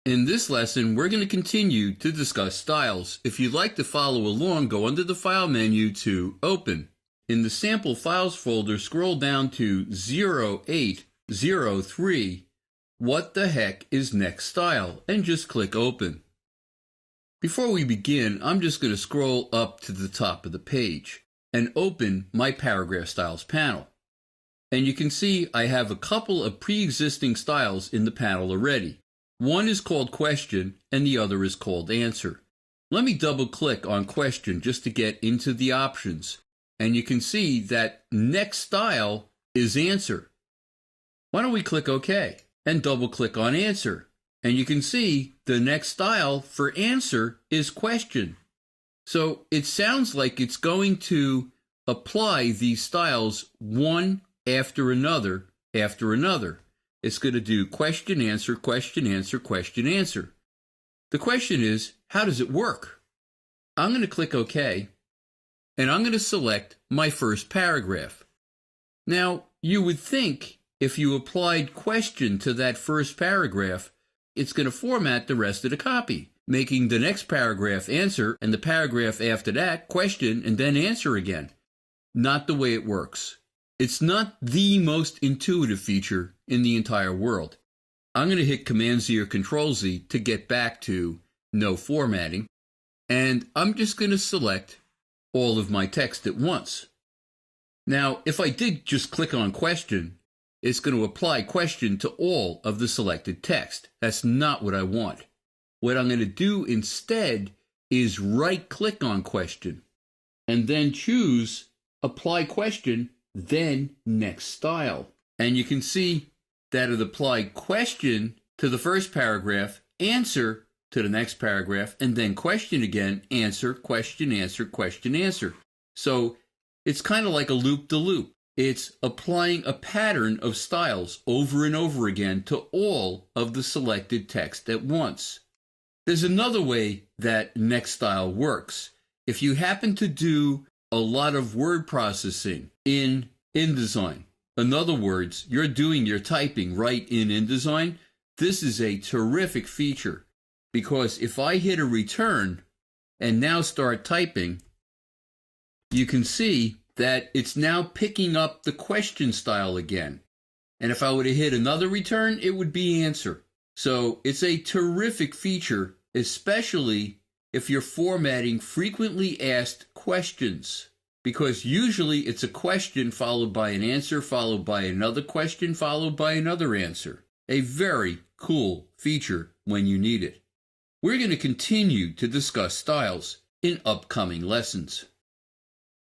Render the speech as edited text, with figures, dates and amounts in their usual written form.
In this lesson, we're going to continue to discuss styles. If you'd like to follow along, go under the File menu to Open. In the Sample Files folder, scroll down to 0803, What the Heck is Next Style, and just click Open. Before we begin, I'm just going to scroll up to the top of the page and open my Paragraph Styles panel. And you can see I have a couple of pre-existing styles in the panel already. One is called Question and the other is called Answer. Let me double click on Question just to get into the options. And you can see that next style is Answer. Why don't we click OK and double click on Answer. And you can see the next style for Answer is Question. So it sounds like it's going to apply these styles one after another after another. It's going to do question, answer, question, answer, question, answer. The question is, how does it work? I'm going to click OK, and I'm going to select my first paragraph. Now, you would think if you applied question to that first paragraph, it's going to format the rest of the copy, making the next paragraph answer and the paragraph after that question and then answer again. Not the way it works. It's not the most intuitive feature in the entire world. I'm going to hit Command-Z or Control-Z to get back to no formatting, and I'm just going to select all of my text at once. Now, if I did just click on Question, it's going to apply Question to all of the selected text. That's not what I want. What I'm going to do instead is right-click on Question, and then choose Apply Question, then Next Style. And you can see that it applied Question to the first paragraph, Answer to the next paragraph, and then Question again, Answer, Question, Answer, Question, Answer. So it's kind of like a loop-de-loop. It's applying a pattern of styles over and over again to all of the selected text at once. There's another way that Next Style works. If you happen to do a lot of word processing in InDesign, in other words, you're doing your typing right in InDesign, this is a terrific feature, because if I hit a return and now start typing, you can see that it's now picking up the question style again. And if I were to hit another return, it would be answer. So it's a terrific feature, especially if you're formatting frequently asked questions, because usually it's a question followed by an answer, followed by another question, followed by another answer. A very cool feature when you need it. We're going to continue to discuss styles in upcoming lessons.